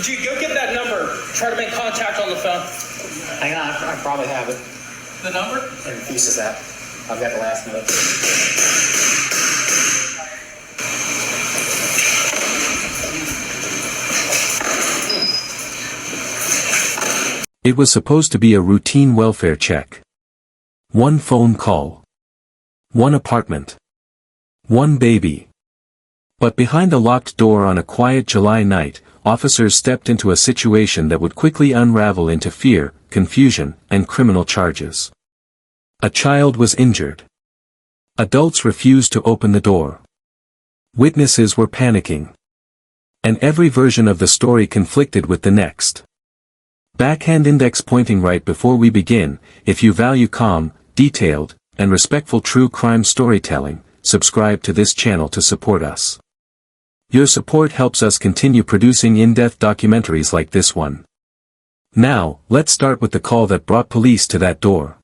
Dude, go get that number. Try to make contact on the phone. Hang on, I probably have it. The number? In pieces that. I've got the last note. It was supposed to be a routine welfare check. One phone call. One apartment. One baby. But behind a locked door on a quiet July night, officers stepped into a situation that would quickly unravel into fear, confusion, and criminal charges. A child was injured. Adults refused to open the door. Witnesses were panicking. And every version of the story conflicted with the next. Backhand index pointing right before we begin. If you value calm, detailed, and respectful true crime storytelling, subscribe to this channel to support us. Your support helps us continue producing in-depth documentaries like this one. Now, let's start with the call that brought police to that door.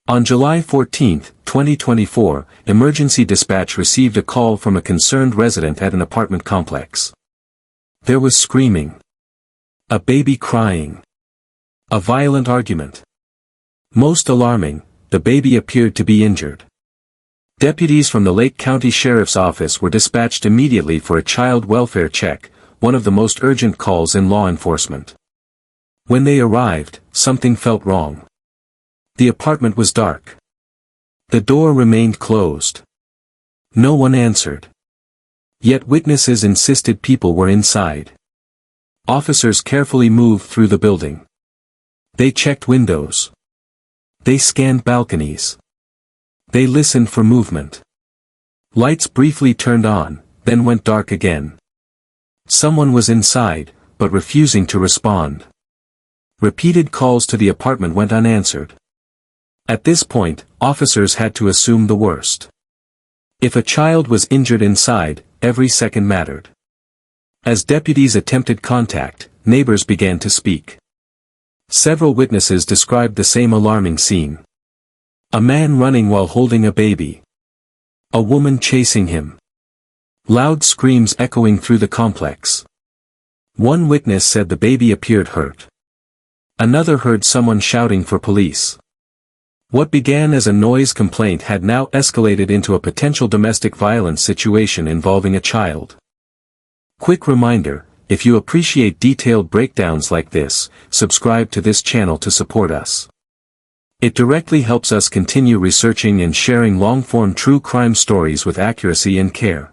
On July 14, 2024, emergency dispatch received a call from a concerned resident at an apartment complex. There was screaming. A baby crying. A violent argument. Most alarming, the baby appeared to be injured. Deputies from the Lake County Sheriff's Office were dispatched immediately for a child welfare check, one of the most urgent calls in law enforcement. When they arrived, something felt wrong. The apartment was dark. The door remained closed. No one answered. Yet witnesses insisted people were inside. Officers carefully moved through the building. They checked windows. They scanned balconies. They listened for movement. Lights briefly turned on, then went dark again. Someone was inside, but refusing to respond. Repeated calls to the apartment went unanswered. At this point, officers had to assume the worst. If a child was injured inside, every second mattered. As deputies attempted contact, neighbors began to speak. Several witnesses described the same alarming scene. A man running while holding a baby. A woman chasing him. Loud screams echoing through the complex. One witness said the baby appeared hurt. Another heard someone shouting for police. What began as a noise complaint had now escalated into a potential domestic violence situation involving a child. Quick reminder, if you appreciate detailed breakdowns like this, subscribe to this channel to support us. It directly helps us continue researching and sharing long-form true crime stories with accuracy and care.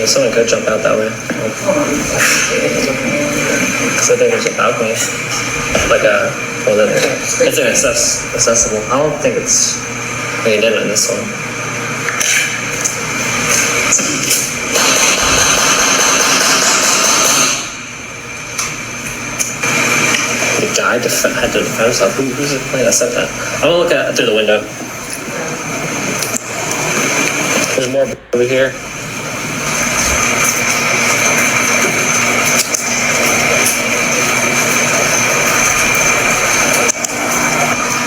Someone could jump out that way. Because I think there's a balcony. Like it's accessible. I don't think it's made in this one. The guy had to defend himself. Who's the plane that said that? I'm gonna look at through the window. There's more over here.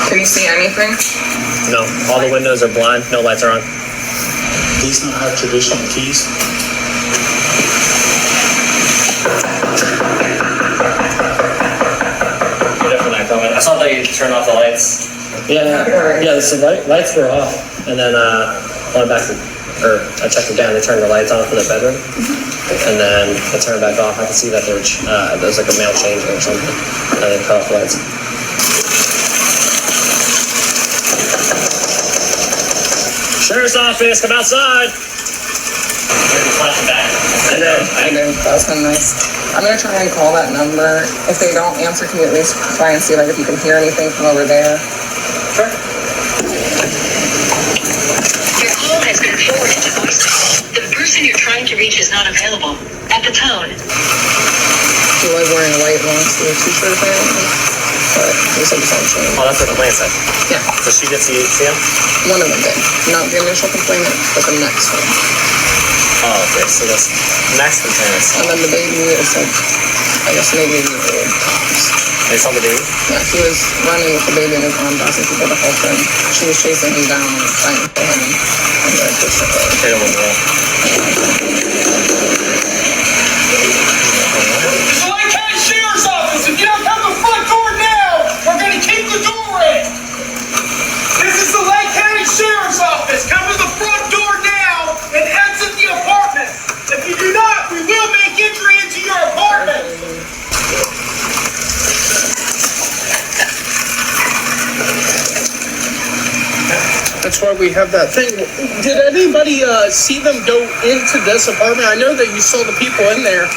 Can you see anything? No, all the windows are blind, no lights are on. These don't have traditional keys. I saw they turned off the lights. Yeah, so lights were off, and then went back I checked them down. They turned the lights on for the bedroom, and then I turned back off. I could see that there was like a mail changer or something, and they cut off the lights. Sheriff's office, come outside. I know. That was kind of nice. I'm gonna try and call that number. If they don't answer, can you at least try and see like if you can hear anything from over there? Sure. Your call has been forwarded to voicemail. The person you're trying to reach is not available. At the tone. He was wearing a white long sleeve t-shirt apparently, but he said the same thing. Oh, that's what the complaint said. Yeah. So she did see him? One of them did. Not the initial complainant, but the next one. Oh, okay. So that's next complainant. And then the baby is like, I guess maybe a year old tops. They saw the baby? Yeah, he was running with the baby in his arms, asking people to help him. She was chasing him down, fighting for him. And they pushed her away. Hit him with the It's the Lake County Sheriff's Office. If you don't come to the front door now, we're going to keep the door in. This is the Lake County Sheriff's Office. Come to the front door now and exit the apartment. If you do not, we will make entry into your apartment. That's why we have that thing. Did anybody see them go into this apartment? I know that you saw the people in there.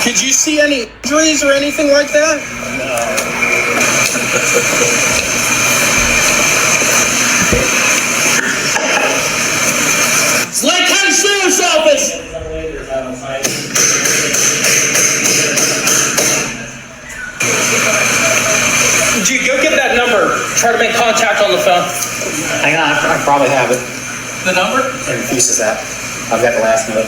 Did you see any injuries or anything like that? It's Lake County Sheriff's Office! Dude, go get that number. Try to make contact on the phone. Hang on, I probably have it. The number? And pieces that. I've got the last note.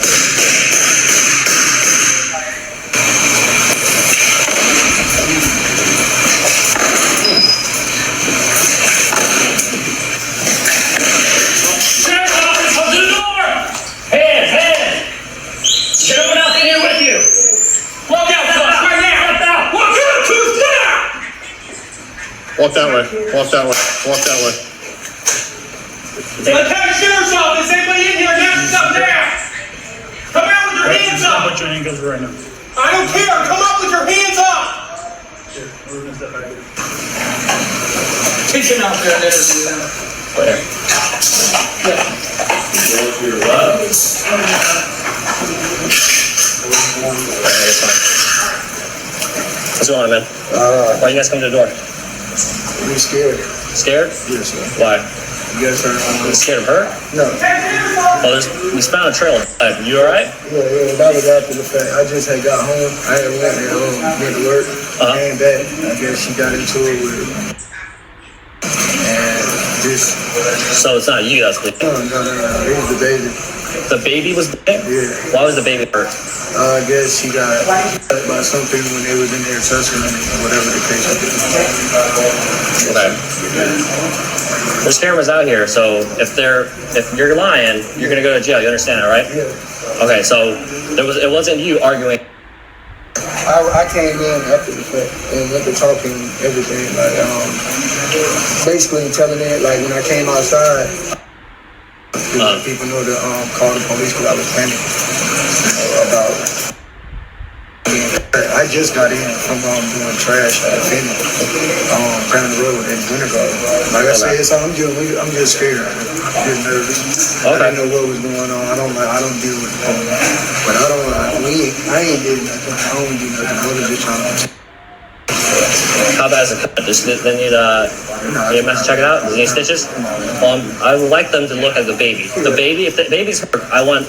Sheriff's Office, open the door! Hands, hands! Get up and out in here with you! Walk out, folks, right now! Walk out, who's there? Walk that way. Walk that way. Walk that way. Lake County Sheriff's Office, anybody in here, get up now! Come out with your hands up! Put your handcuffs right now. I don't care, come up with your hands up! Take him out there and interview him. Where? What's going on, man? Why you guys come to the door? We scared. Scared? Yes, sir. Why? You guys are, You scared of her? no. Well, we found a trail. You alright? Yeah, that was after the fact. I just had got home. I had went there home, went to work, came back. I guess she got into it with him. And just, So it's not you that's bleeding. no, it was the baby. The baby was bleeding? Yeah. Why was the baby hurt? I guess she got hurt by something when they was in there touching her, whatever the case was. Okay. There's cameras out here, so if you're lying, you're gonna go to jail. You understand that, right? Yeah. Okay, so it wasn't you arguing. I came in after the fact and went to talking everything, like, basically telling it, like, when I came outside, people know to call the police because I was panicking about. I just got in from doing trash at Finley, down the road in Winter Garden. Like I said, so I'm just scared. I'm just nervous. Okay. I didn't know what was going on. I don't deal with it. But I ain't did nothing. I don't do nothing. I was just trying to. How bad is it cut? Just they need EMS to check it out? Does it need stitches? Well, I would like them to look at the baby. The baby, if the baby's hurt, I want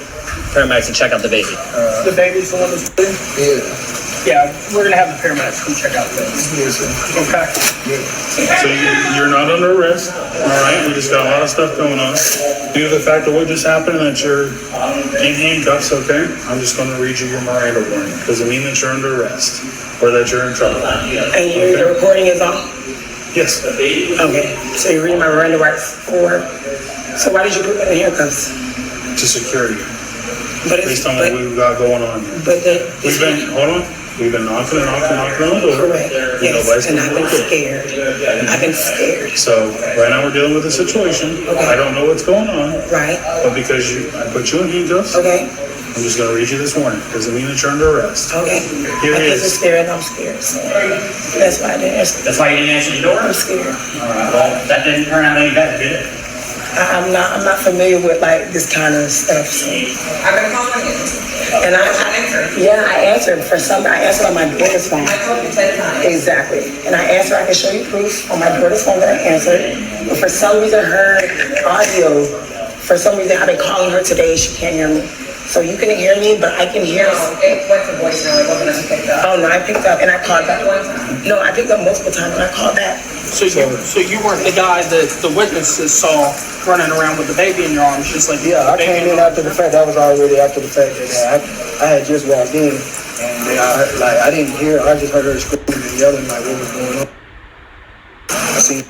paramedics to check out the baby. The baby's the one that's bleeding? Yeah. Yeah, we're gonna have the paramedics come check out the Yes, sir. Okay. Yeah. So you're not under arrest, all right? We just got a lot of stuff going on. Due to the fact that what just happened, that you're in handcuffs, okay? I'm just gonna read you your Miranda warning. Doesn't mean that you're under arrest or that you're in trouble. And your recording is on? Yes. Okay, so you're reading my Miranda rights for, so why did you put me in handcuffs? To secure you, But it's, based on what we've got going on here. but the, We've been, hold on, we've been knocking on the door. correct, yes, and I've been scared. I've been scared, So right now we're dealing with a situation. I don't know what's going on, right? but because I put you in handcuffs, Okay, I'm just gonna read you this warning. Doesn't mean that you're under arrest. okay. Here it Because I'm is. scared, I'm scared, so that's why I didn't answer. That's why you didn't answer the door? I'm scared. Well, that didn't turn out any better, did it? I'm not familiar with like this kind of stuff, so. I've been calling you. And I answered I answered on my daughter's phone. I told you 10 times. Exactly. And I answered, I can show you proof on my daughter's phone that I answered. But for some reason, her audio, for some reason, I've been calling her today, she can't hear me. So you can hear me, but I can hear. It went to voicemail. It wasn't picked up. Oh, no, I picked up and I called back. No, I picked up multiple times and I called back. So you weren't the guy that the witnesses saw running around with the baby in your arms, just like Yeah, I came in after the fact. That was already after the fact. I had just walked in, And I didn't hear. I just heard her screaming and yelling like what was going on. I seen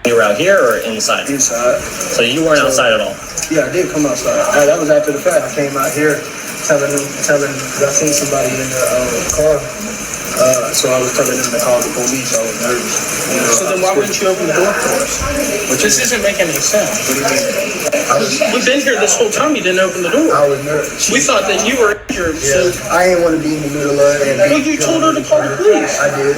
You were out here or inside? inside. So you weren't outside at all? Yeah, I did come outside. That was after the fact. I came out here telling, I seen somebody in the car. So I was telling them to call the police. I was nervous. You know, So then why wouldn't you open the door for us? This isn't making any sense. What do you mean? We've been here this whole time, you didn't open the door. I was nervous. We thought that you were injured, so... Yeah, I didn't want to be in the middle of it. Well, you told her to call the police. I did.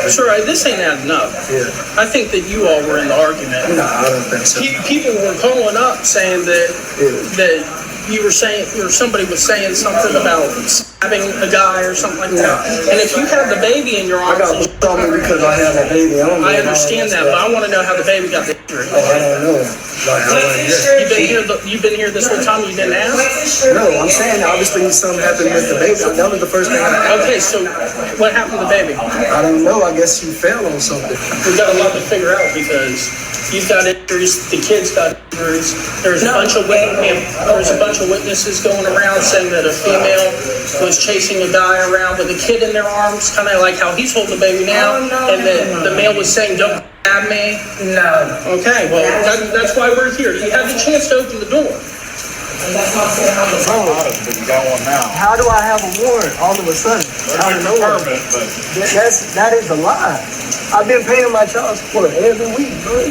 Sir, this ain't adding up. Yeah. I think that you all were in the argument. No, I don't think so. People were calling up saying that you were saying, or somebody was saying something about stabbing a guy or something like that. And if you have the baby in your I arms, got on me because I have a baby. I understand that, but I want to know how the baby got the injury. Oh, I don't know. Like, I wasn't You've been here this whole time, you didn't ask? No, I'm saying obviously something happened with the baby. That was the first thing I Okay, so what happened to the baby? I don't know. I guess she fell on something. We've got a lot to figure out because you've got injuries, the kid's got injuries. There's a bunch of witnesses going around saying that a female was chasing a guy around with a kid in their arms, kind of like how he's holding the baby now, and then the male was saying, "Don't grab me." No. Okay, well that's why we're here. You had the chance to open the door. How do I have a warrant all of a sudden? Out of nowhere. That is a lie. I've been paying my child support every week, bro.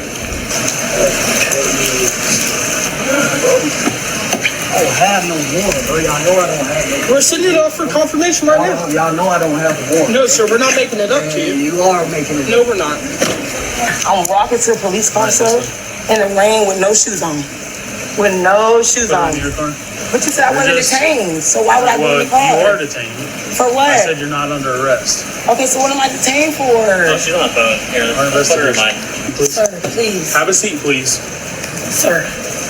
I don't have no warrant, bro. Y'all know I don't have no warrant. We're sending it off for confirmation right now. Y'all know I don't have a warrant. No, sir, we're not making it up to you. You are making it. No, we're not. I'm walking to a police car, sir, in the rain with no shoes on. With no shoes on. But you said I wasn't detained, so why would I go in the car? You are detained. For what? I said you're not under arrest. Okay, so what am I detained for? No, she's on the phone. Here, let's put her in mine. Sir, please. Have a seat, please. Sir.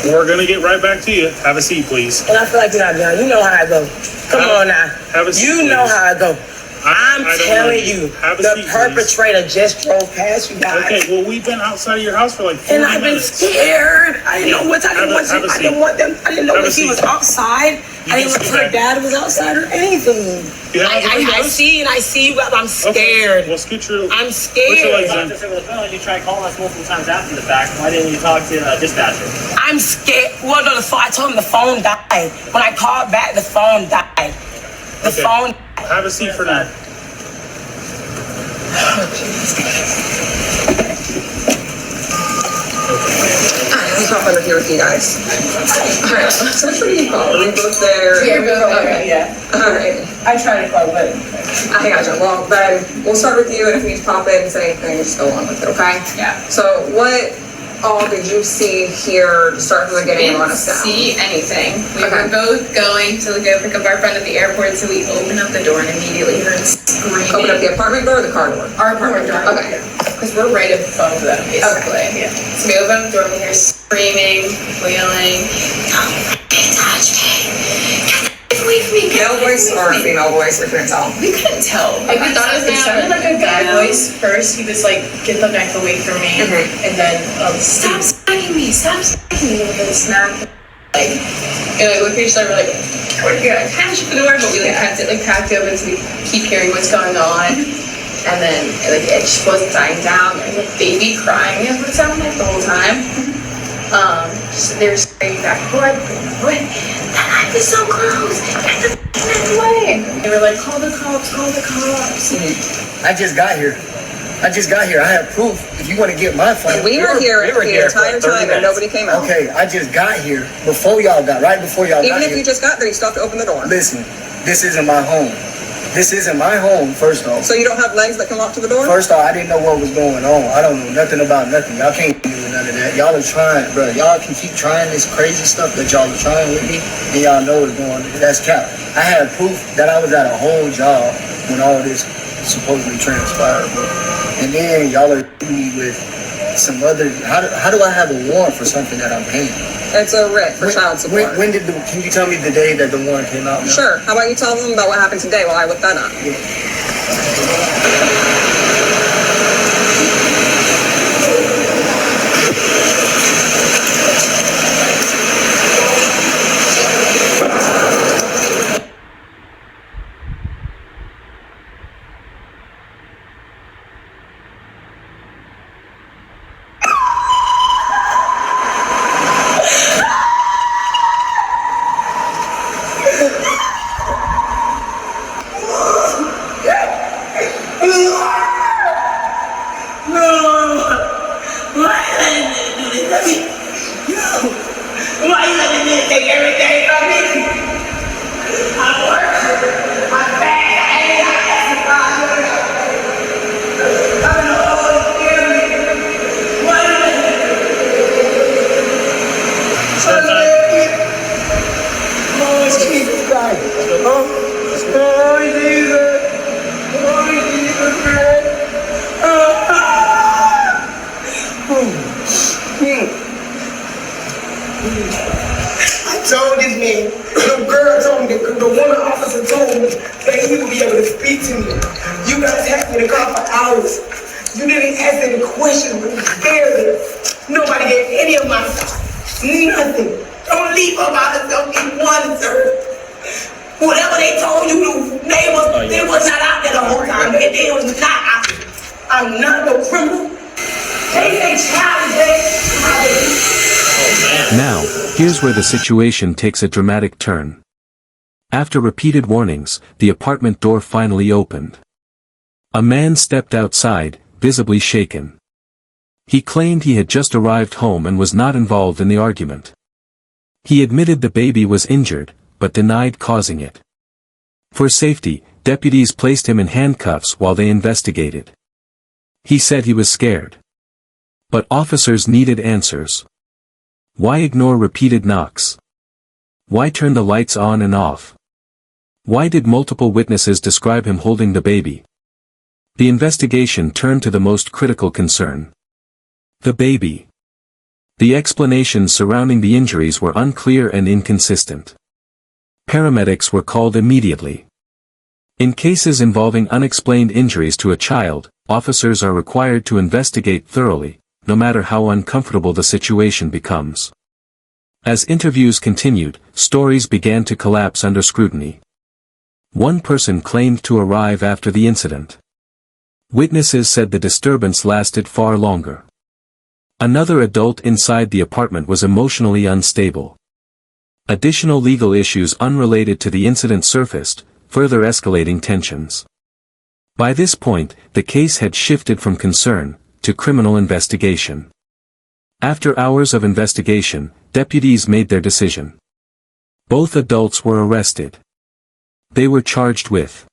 We're gonna get right back to you. Have a seat, please. And I feel like you're not done. You know how I go. Come on now. Have a seat, You know please. how I go. I'm I don't telling know. you, Have a the seat, perpetrator just drove past you guys. Okay, well, we've been outside of your house for like 40 And I've been minutes. scared. I didn't know what I didn't want Have a I seat. didn't want them. I didn't know Have a if he was seat. outside. I didn't know if her dad was outside or anything. You have the I windows? see you, but I'm Okay, scared. well, scoot your... I'm Put your legs scared. in. Over the phone, you tried calling us multiple times after the fact. Why didn't you talk to dispatcher? I'm scared. Well, no, I told him the phone died. When I called back, the phone died. The Okay. phone. Have a seat for now. Let's hop under here with you guys. Alright, so which one do you call? Are we both there? Yeah, we're both there, yeah. Alright, I tried to call, but I gotcha. Well, then we'll start with you, and if you need to pop in and say anything, just go on with it, okay? yeah. So what all did you see here to start from the beginning and run us down? See anything. We Okay. were both going to go pick up our friend at the airport, so we opened up the door and immediately heard screaming. Open up the apartment door or the car door? Our apartment door. Okay. Because we're right in front of them, basically. Yeah. So we open up the door and we hear screaming, wailing. Don't touch me. Get away from me. Male voice or a female voice? We couldn't tell. We couldn't tell. Like, we thought it sounded like a guy voice. First, he was like, get the knife away from me. And then, stop smacking me, stop smacking me. And then smack. Like, and like, look at each other, we're like, we're gonna catch the door, but we like kept it like packed open so we keep hearing what's going on. And then, like, it just wasn't dying down. There was a baby crying is what it sounded like the whole time. Just, they were screaming back and forth. What? That knife is so close. Get the knife away. They were like, call the cops, call the cops. I just got here. I have proof. If you want to get my phone. We were here the entire time and nobody came out. Okay, I just got here before y'all got, right before y'all Even got if here. you just got there, you still have to open the door. Listen, this isn't my home. This isn't my home, first off. So you don't have legs that can walk to the door? First off, I didn't know what was going on. I don't know nothing about nothing. Y'all can't do none of that. Y'all are trying, bro. Y'all can keep trying this crazy stuff that y'all are trying with me, and y'all know what's going on. That's cap. I had proof that I was at a whole job when all this supposedly transpired, bro. And then y'all are hitting me with some other. How do I have a warrant for something that I'm paying? It's a writ for child support. When did can you tell me the day that the warrant came out? Now? Sure. How about you tell them about what happened today while I look that up? stuck in the car for hours. You didn't answer the question, barely. Nobody gave any of my thoughts. Nothing. Don't leave her by herself in one, sir. Whatever they told you, the neighbors, they was not out there the whole time. They was not out there. I'm not no criminal. They say child is Now, here's where the situation takes a dramatic turn. After repeated warnings, the apartment door finally opened. A man stepped outside, visibly shaken. He claimed he had just arrived home and was not involved in the argument. He admitted the baby was injured, but denied causing it. For safety, deputies placed him in handcuffs while they investigated. He said he was scared. But officers needed answers. Why ignore repeated knocks? Why turn the lights on and off? Why did multiple witnesses describe him holding the baby? The investigation turned to the most critical concern. The baby. The explanations surrounding the injuries were unclear and inconsistent. Paramedics were called immediately. In cases involving unexplained injuries to a child, officers are required to investigate thoroughly, no matter how uncomfortable the situation becomes. As interviews continued, stories began to collapse under scrutiny. One person claimed to arrive after the incident. Witnesses said the disturbance lasted far longer. Another adult inside the apartment was emotionally unstable. Additional legal issues unrelated to the incident surfaced, further escalating tensions. By this point, the case had shifted from concern to criminal investigation. After hours of investigation, deputies made their decision. Both adults were arrested. They were charged with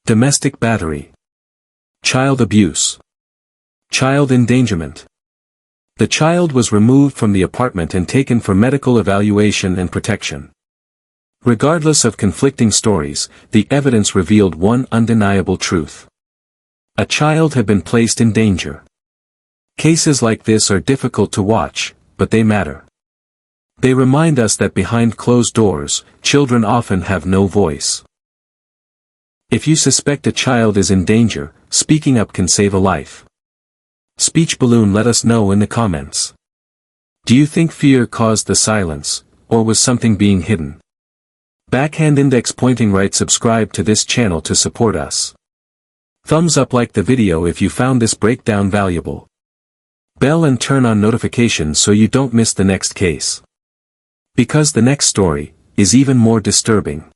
domestic battery, child abuse, child endangerment. The child was removed from the apartment and taken for medical evaluation and protection. Regardless of conflicting stories, the evidence revealed one undeniable truth. A child had been placed in danger. Cases like this are difficult to watch, but they matter. They remind us that behind closed doors, children often have no voice. If you suspect a child is in danger, speaking up can save a life. Speech balloon, let us know in the comments. Do you think fear caused the silence, or was something being hidden? Backhand index pointing right. Subscribe to this channel to support us. Thumbs up, like the video if you found this breakdown valuable. Bell and turn on notifications so you don't miss the next case. Because the next story is even more disturbing.